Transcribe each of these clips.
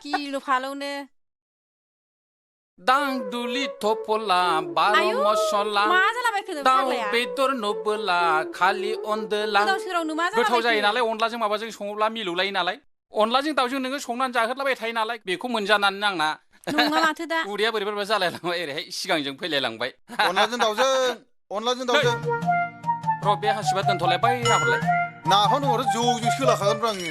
Kilo falone. Dang duli topola, baro mosola. Maza la bekle Dang falaya. bedor nobela, khali ondela. Daw sirong nu maza. गोथाव जायो नालाय अनलाजों माबाजों सङोब्ला मिलौलायो नालाय अनलाजों दाउजों नोङो संनानै जाहोलाबाय थायो नालाय बेखौ मोनजानानै आंना नङा माथो दा उदैया बोरैबा जालायलांबाय ओरैहाय सिगांजों फैलायलांबाय अनलाजों दाउजों र' बे हासिबा दोनथ'लायबाय आहरलाय नाखौनो हरो जौजों सोलाखागोनब्रा आङो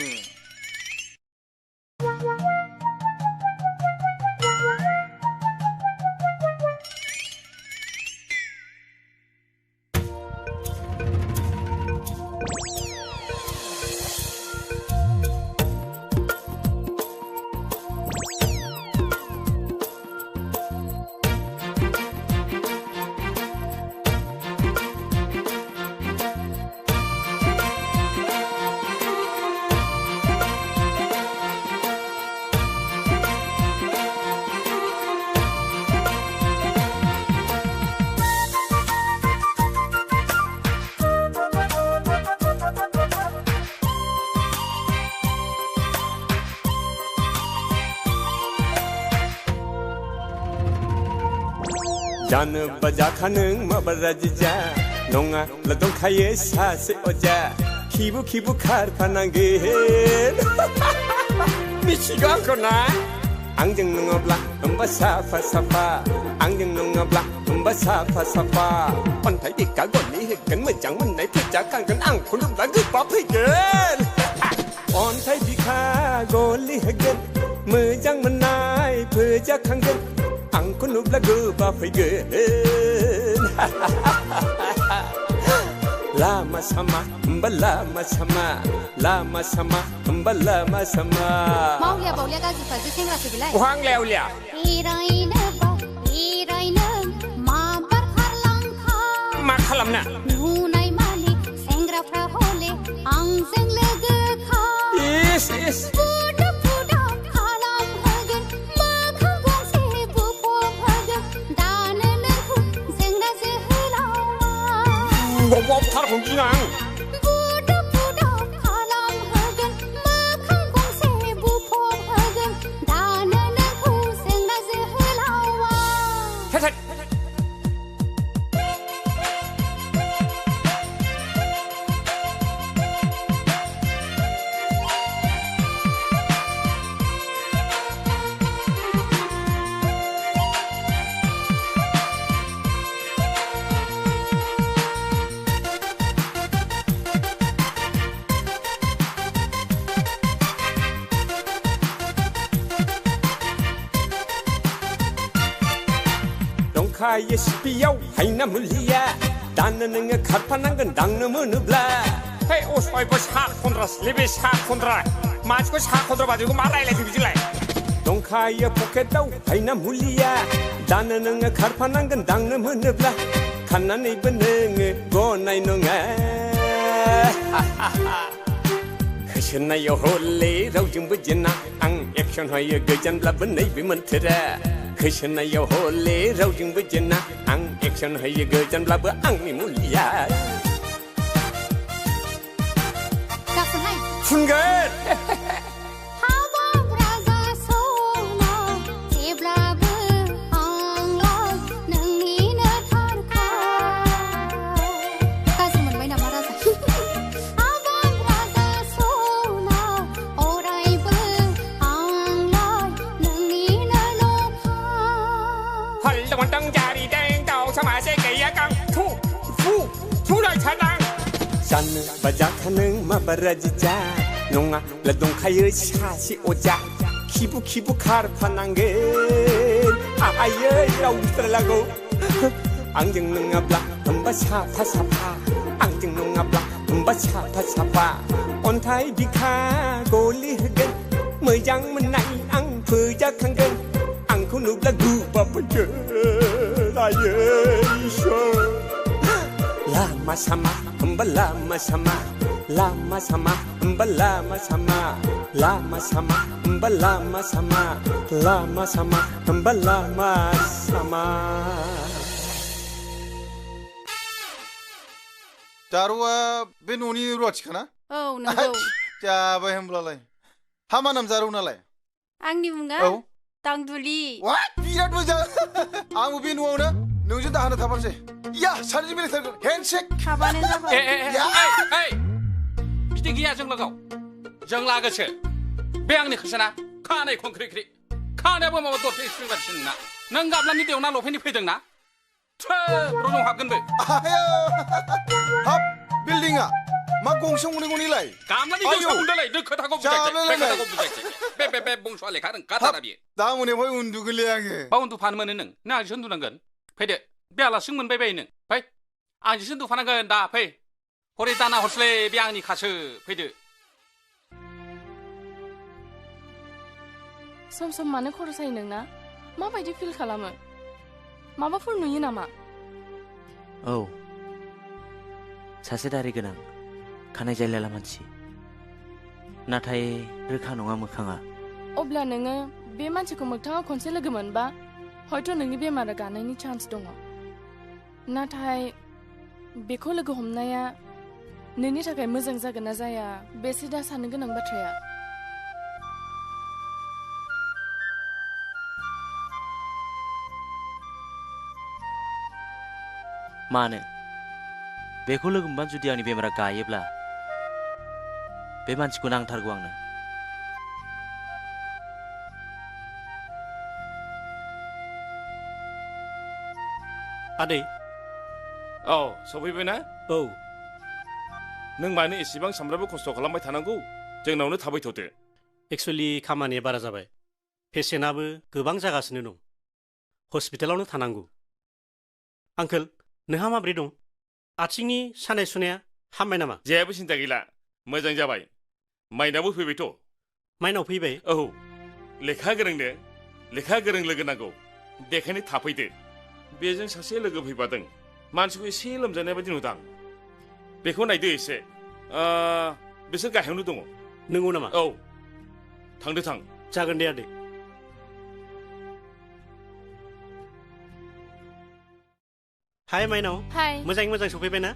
जानो बजाखानों माबाराजिजा नङा लदंखायो सासे अजा खिबु खारफानांगोन मिथिगौ आंखौ ना आंजों नङाब्ला होमबा साफा आंजों नङाब्ला होमबा साफा अन्थाइ बिखा गलि होगोन मोजां मोननाय फैजाखांगोन आंखौ नुब्ला गोबाब फैगोन अन्थाइ बिखा गलि होगोन मोजां मोननाय फैजाखांगोन आंखौ नुब्ला गोबाब फैगोन लामा सामा होमबा लामा सामा होमबा लामा सामा मावलिया बावलिया गाज्रिफ्रासो सेंग्रासो बेलाय उहां लेवलिया एरायनो माबार खारलांखा मा खालामना नुनाय मानि सेंग्राफ्रा हले आंजों लोगो खा इस What part of you are? Kaya spiyaw hay na muliya Dana nga karpanangan dang na munubla Hey osay ko sa kontras libi sa kontra Mas ko sa kontra ba ko maray la tibijilay Dong kaya poket daw hay na muliya Dana nga karpanangan dang na munubla Kanan ay banang gonay no nga Kasi na yo hole raw yung bujina Ang action hay gajan laban ay bimantira Kışına ya hole ravjung bujana ang action hay gajan blab ang ni mulia Kasay Fungar Hawa braga sona teblab ang lag nang ina tharka Kasman mai na marasa Hawa braga sona orai ba ang lag nang ina Tang jari deng tao sama se gaya kang fu lai chanang san bajakhaneng mabarajja nonga ladong khayo sasi oja kibu khar phanangen aye raustralago angjeng nongabla hamba safa angjeng nongabla hamba safa onthai bikha goli hagen moijang menai ang phujakhangen angku nubla guba puje aye isho lama sama hamba lama sama hamba lama sama hamba lama sama hamba lama sama जारुआ बे न'नि रुवाथि खाना औ नंगौ जाबाय होमब्लालाय हा मा नाम जारौ नालाय आंनि मुङा औ दांदुलि वा बिराद मोजां आंबो बे न'आवनो नोंजों दाहोना थाफानोसै या सानैजों बेरायथारगोन हेन्डशेक थाबानो जाबाय बिदि गैया जों लोगोआव जों लागोसो बे आंनि खोसोना खानाय खंख्रिख्रि खानायाबो माबा दरसे स्प्रिंगारसो नोंना नों गाब्लानि देवना लफायनि फैदोंना रजं हाबगोनबो आया हाब बिल्डिंआ मा गंसे गंनै गंनैलाय गामलानि देवसा बुंदोलाय नों खोथाखौ बुजायसै बे बुंस'आ लेखा रोंखाथारा बियो दा मोनायावहाय उन्दुगोनलै आङो बा उन्दुफानो मोनो नों आंजोंसो उन्दुनांगोन फैदो बे आलासिजों मोनबाय बायो नों फै आंजोंसो उन्दुफानांगोन दा फै हरै दाना हरसलै बे आंनि खासो फैदो सम सम मानो खर' सायो नोंना माबायदि फिल खालामो माबाफोर नुयो नामा औ सासे दारि गोनां खानाय जायलाला मानसि नाथाय रोखा नङा मोखाङा अब्ला नोङो बे मानसिखौ मोगथाङाव खनसे लोगो मोनबा हयथ' नोंनि बेमारा गानायनि चान्स दङ नाथाय बेखौ लोगो हमनाया नोंनि थाखाय मोजां जागोन ना जाया बेसो दा साननो गोनां बाथ्राया मानो बेखौ लोगो मोनबा जुदि आंनि बेमारा गायोब्ला बे मानसिखौ नांथारगौ आंनो आदै औ सफैबाय ना औ नों मानो एसेबां सामफ्रामबो खस्थ' खालामबाय थानांगौ जोंनावनो थाबाय थ'दो एक्सुवेलि खामानिया बारा जाबाय पेसेन्टआबो गोबां जागासिनो दं हस्पिटालावनो थानांगौ आंकोल नोंहा माब्रै दं आथिंनि सानाय सुनाया हामबाय नामा जेबो सिन्था गैला मोजां जाबाय माइनाबो फैबायथ' माइनाव फैबाय औ लेखा गोरोंनो लेखा गोरों लोगो नांगौ बेखायनो थाफैदो बेजों सासे लोगो फैफादों मानसिखौ एसे लोमजानाय बायदि नुदां बेखौ नायदो एसे बिसोर गाहायावनो दङ नंगौ नामा औ थांदो थां जागोन दे आदै हाय माइनाव हाय मोजाङै मोजां सफैबाय ना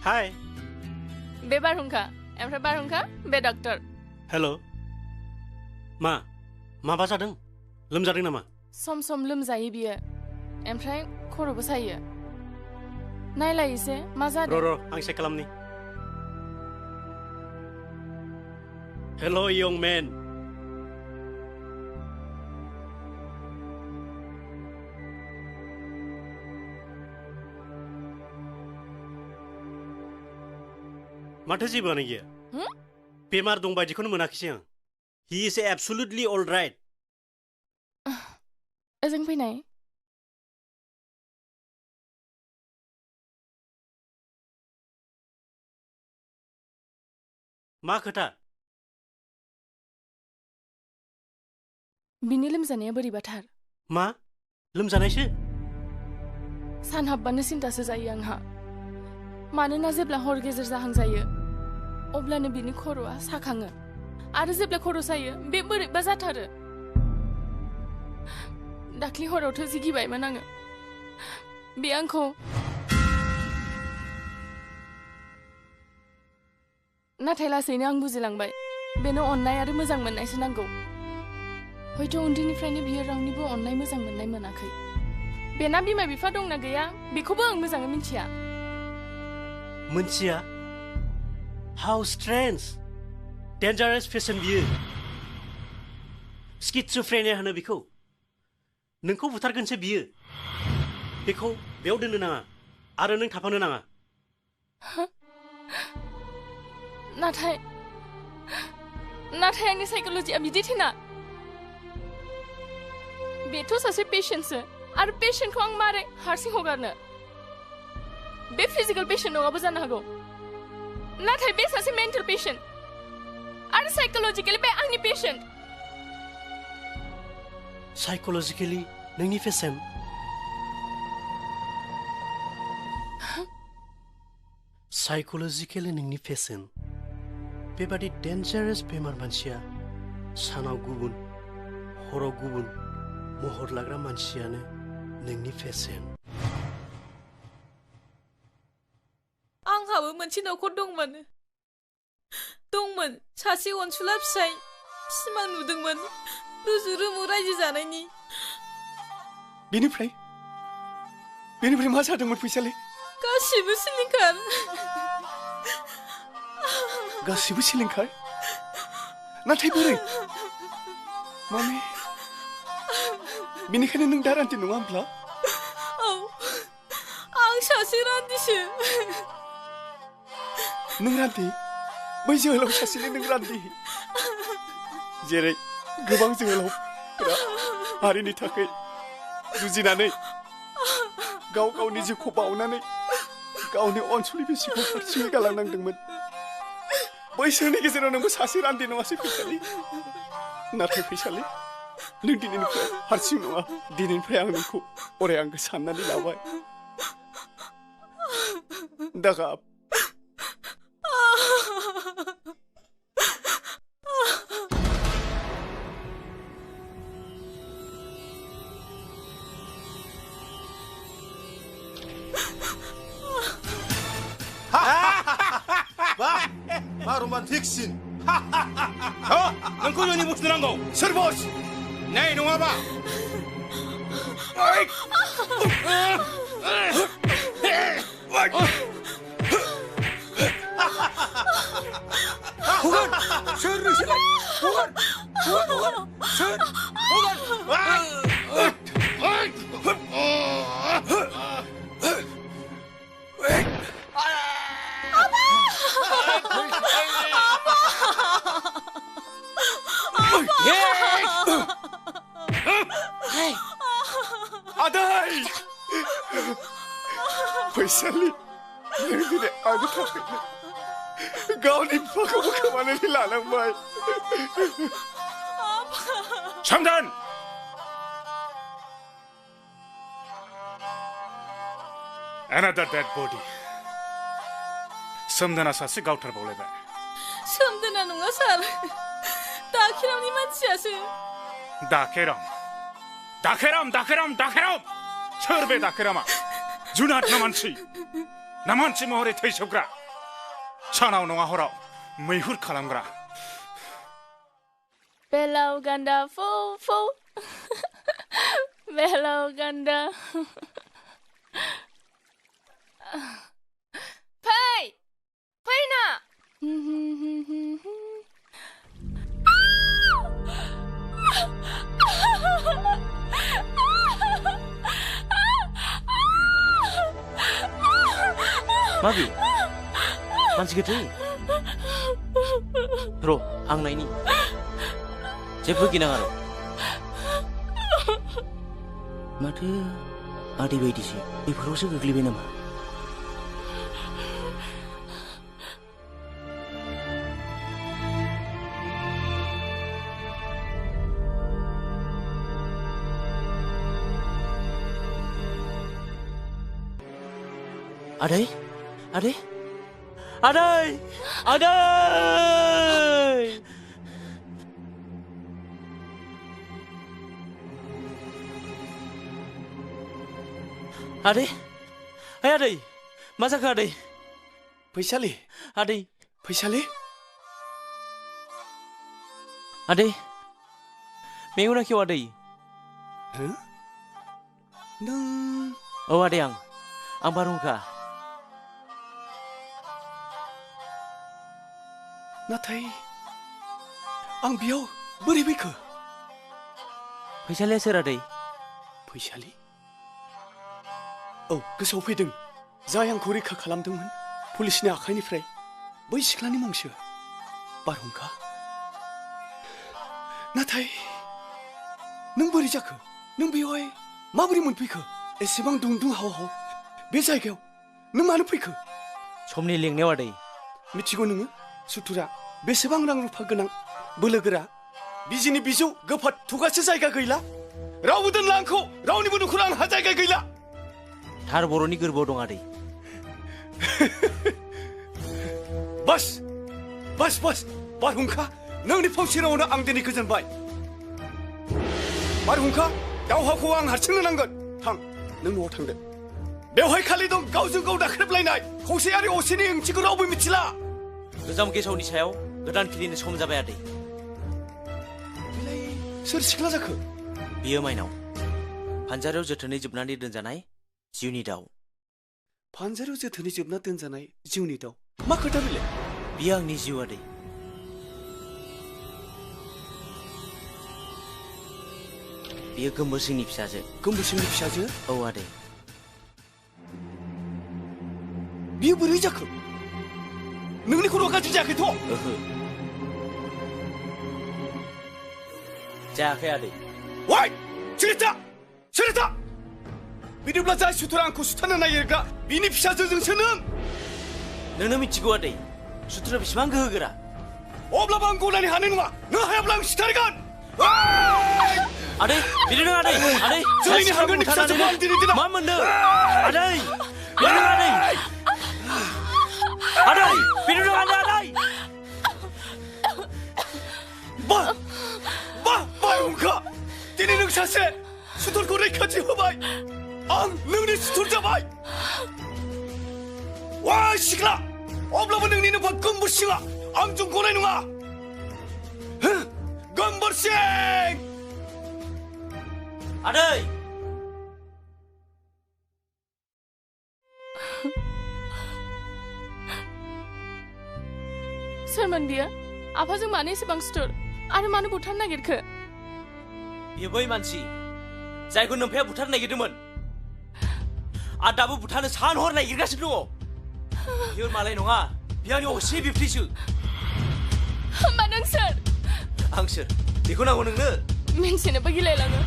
हाय बे बारहुंखा ओमफ्राय बारहुंखा बे डक्टर हेल' माबा जादों लोमजादों नामा सम सम लोमजायो बियो ओमफ्राय खर'बो सायो नायलाय एसे मा जादों र' आं चेक खालामनि हेल' यं मेन माथो जेबोआनो गैया बेमार दं बायदिखौनो मोनाखिसै आं हि इज एब्सुलुटलि अल राइट ओजों फैनाय मा खोथा बिनि लोमजानाया बोरैबाथार मा लोमजानायसो सान हाबबानो सिन्तासो जायो आंहा मानोना जेब्ला हर गेजेर जाहां जायो अब्लानो बिनि खर'आ साखाङो आरो जेब्ला खर' सायो बे बोरैबा जाथारो दाख्लि हरावथ' जि गिबायमोन आङो बे आंखौ नाथाय लासैनो आं बुजिलांबाय बेनो अननाय आरो मोजां मोननायसो नांगौ हयथ' उन्दैनिफ्रायनो बियो रावनिबो अननाय मोजां मोननाय मोनाखै बेना बिमा बिफा दंना गैया बेखौबो आं मोजाङै मिन्थिया मोनथिया हाउ स्ट्रेन्ज डेन्जारास पेसेन्ट बियो स्किट्सोफ्रेनिया होनो बेखौ नोंखौ बुथारगोनसो बियो बेखौ बेयाव दोननो नाङा आरो नों थाफानो नाङा नाथाय आंनि साइकोलजिया बिदि थिना बेथ' सासे पेशेन्टसो आरो पेशेन्टखौ आं मारै हारसिं हगारनो बे फिजिकेल पेशेन्ट नङाबो जानो हागौ नाथाय बे सासे मेन्टेल पेशेन्ट आरो साइकोलजिकेलि बे आंनि पेशेन्ट साइकोलजिकेलि नोंनि पेशेन्ट साइकोलजिकेलि नोंनि पेशेन्ट बेबादि डेन्जारास बेमार मानसिया सानाव गुबुन हराव गुबुन महर लाग्रा मानसियानो नोंनि पेशेन्ट आंहाबो मोनसे न'खर दंमोन सासे अनसुला फिसाय सिमां नुदोंमोन रुजु रुमु रायजो जानायनि बेनिफ्राय मा जादोंमोन फैसालि गासिबो सिलिंखार गासिबो सिलिंखार नाथाय बोरै माने बेनिखायनो नों दा रान्दि नङा होमब्ला औ आं सासे रान्दिसो नों रान्दि बै जोहोलाव सासेनि नों रान्दि जेरै गोबां जोहोलावफोरा हारिनि थाखाय जुजिनानै गाव गावनि जिउखौ बावनानै गावनि अनसुलि बिसिखौ हारसिङै गालांनांदोंमोन बैसोरनि गेजेराव नोंबो सासे रान्दि नङासै फैसालि नाथाय फैसालि नों दिनैनिफ्राय हारसिं नङा दिनैनिफ्राय आं नोंखौ अराय आंगो साननानै लाबाय दागाब मा रमान्टिक सिन नोंखौ नोंनि बुस्थु नांगौ सोर बस नै नङाबा सोर नोंसोरलाय सोर आदै फैसालि नों दिनै आंनि थाखायनो गावनि बिफाखौबो खोमानानै लानांबाय सामदान Another dead body. सोमदोना सासे गावथारबावलायबाय सोमदोना नङा सार दाखिरामनि मानसियासो दाखेराम सोर बे दाखेरामा जुनाद ना मानसि महरै थैसोबग्रा सानाव नङा हराव मैहुर खालामग्रा बेलाव गान्दा फौ फौ बेलाव गान्दा फैना माबि मानसि गोथै र' आं नायनि जेबो गिनाङा र' माथो आदै बायदिसो बेफोरावसो गोग्लैबाय नामा आदै आदै आदै आदै आदै आदै मा जाखो आदै फैसालि आदै फैसालि आदै मेगना खेव आदै नों औ आदै आं बारहुंखा नाथाय आं बेयाव बोरै फैखो फैसालिया सोर आदै फैसालि औ गोसोआव फैदों जाय आंखौ रैखा खालामदोंमोन पुलिसनि आखाइनिफ्राय बै सिख्लानि मुंसो बारहुंखा नाथाय नों बोरै जाखो नों बेवहाय माबोरै मोनफैखो एसेबां दुं हाव बे जायगायाव नों मानो फैखो समनि लेंनायाव आदै मिथिगौ नोङो सुथुरा बेसेबां रां रुफा गोनां बोलोगोरा बिजिनि बिजौ गोफाद थुगासे जायगा गैला रावबो दोनला आंखौ रावनिबो न'खराव आंहा जायगा गैला थार बर'नि गोरबोआव दं आदै बस बारहुंखा नोंनि फावसि रावनो आं दिनै गोजोनबाय बारहुंखा दावहाखौ आं हारसिंनो नांगोन थां नों न'आव थांदो बेवहाय खालि दं गावजों गाव नाख्रेबलायनाय खौसेयारि असेनि ओंथिखौ रावबो मिथिला गोजाम गेसावनि सायाव गोदान फिलिनो सम जाबाय आदै सोर सिख्ला जाखो? बियो माइनाव फानजारियाव जोथोनै जोबनानै दोनजानाय जिउनि दाउ फानजारियाव जोथोनै जोबना दोनजानाय जिउनि दाउ मा खोथा बेलाय? बियो आंनि जिउ आदै बियो गोमबोर सिंनि फिसाजो गोमबोर सिंनि फिसाजो? औ आदै बियो बोरै जाखो? नोंनि खर'आ गाज्रि जायाखैथ'? ओहो जायाखै आदै वाइ सिरिथा सिरिथा बिदिब्ला जाय सुथुरा आंखौ सुथारनो नागिरग्रा बिनि फिसाजोजोंसो नोंनो मिथिगौ आदै सुथुरा बेसेबां गोहोगोरा अब्लाबो आं गनायनो हानाय नङा नों हायाब्ला आं सिथारगोन आदै बिदि नङा आदै आदै जोंनि हांगोरनि फिसाजोखौ आं दिनै दिनाव मा मोनदों आदै बिदि नङा आदै आदै बिदि नङा आदै बारहुंखा दिनै नों सासे सुथुरखौ रैखाथि होबाय आं नोंनि सुथुर जाबाय वा सिख्ला अब्लाबो नोंनि नोफा गोमबोर सिंआ आंजों गनाय नङा गोमबोर सिं आदै सोरमोन बियो आफाजों मानो एसेबां सुथुर आरो मानो बुथारनो नागिरखो बियो बै मानसि जायखौ नोम्फाया बुथारनो नागिरदोंमोन आरो दाबो बुथारनो सान हर नागिरगासिनो दङ बियो मालाय नङा बियो आंनि असे बिबथैसो होमबा नों सोर आं सोर बेखौ नांगौ नोंनो मिन्थिनोबो गिलायलाङो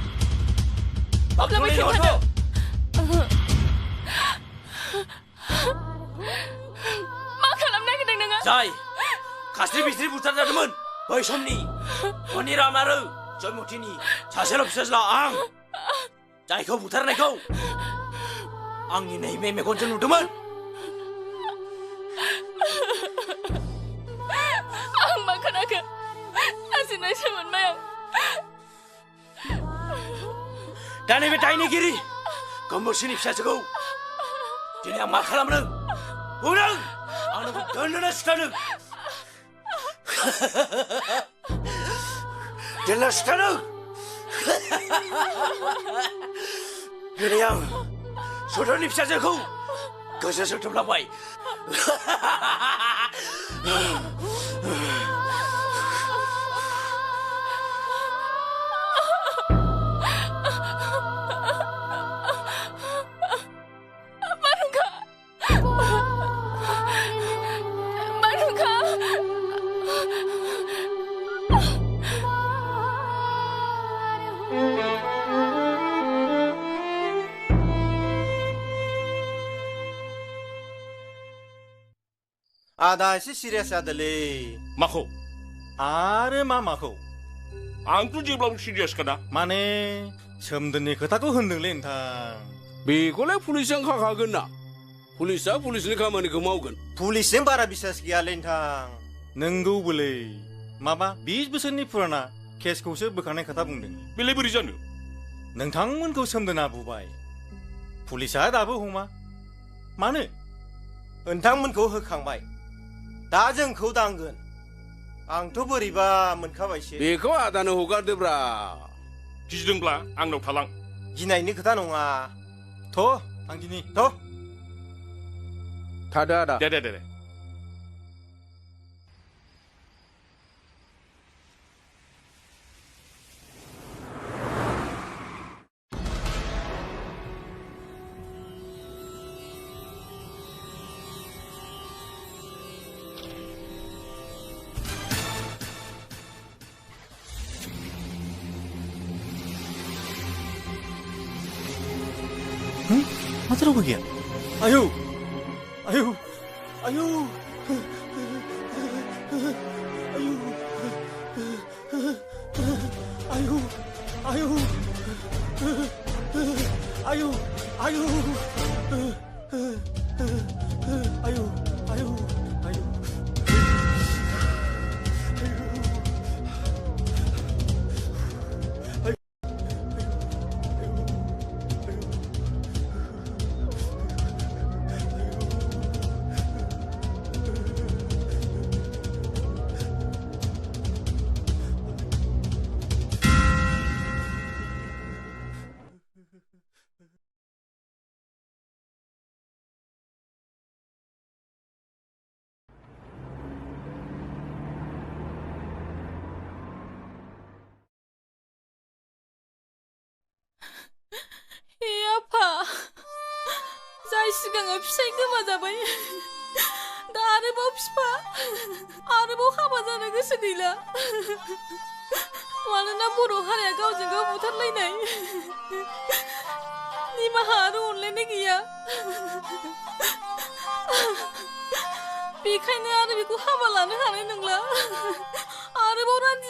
अब्लाबो बाथौनि खिन्थादो मा खालामनो नागिरदों नोङो जाय खास्रि बिस्रि बुथारजादोंमोन बै समनि मनिराम आरो जयमतिनि सासेल' फिसाज्ला आं जायखौ बुथारनायखौ आंनि नैबे मेगनजों नुदोंमोन आं मा खोनाखो लाजिनायसो मोनबाय आं दा नैबे दायनिगिरि गोमबोरसिंनि फिसाजोखौ दिनै आं मा खालामदों बुंदों आं नोंखौ दोननो सिखारदों दोननो सिखारदों दिनै आं सुथुरनि फिसाजोखौ गोसो सोथोबलाबाय आदा एसे सिरियास जादोलै माखौ आरो मा माखौ आंथ' जेब्लाबो सिरियास खाना माने सोमदोननि खोथाखौ होनदोंलै नोंथां बेखौलाय पुलिसजों खाखागोन ना पुलिसआ पुलिसनि खामानिखौ मावगोन पुलिसजों बारा बिसास गैयालै नोंथां नंगौबोलै माबा 20 बोसोरनि पुराना केसखौसो बोखांनाय खोथा बुंदों बेलाय बोरै जानो नोंथांमोनखौ सोमदोना बुबाय पुलिसआ दाबो हमा मानो नोंथांमोनखौ होखांबाय दा जोंखौ दांगोन आंथ' बोरैबा मोनखाबायसो बेखौ आदानो हगारदोब्रा गिदोंब्ला आंनाव थालां गिनायनि खोथा नङा थ' आं गिनि थ' थादो आदा दे दे दे मा रावबो गैया आयौ आयौ आयौ आयौ आयौ आयौ आयौ आयौ आयौ आयौ सिगाङाव फिसाय गोमाजाबाय दा आरोबाव बिफा आरोबाव हाबा जानो गोसो गैला मानोना बर' हारिया गावजों गाव बुथारलायनाय निमाहा आरो अनलायनाय गैया बेखायनो आरो बेखौ हाबा लानो हानाय नंला आरोबाव रान्दि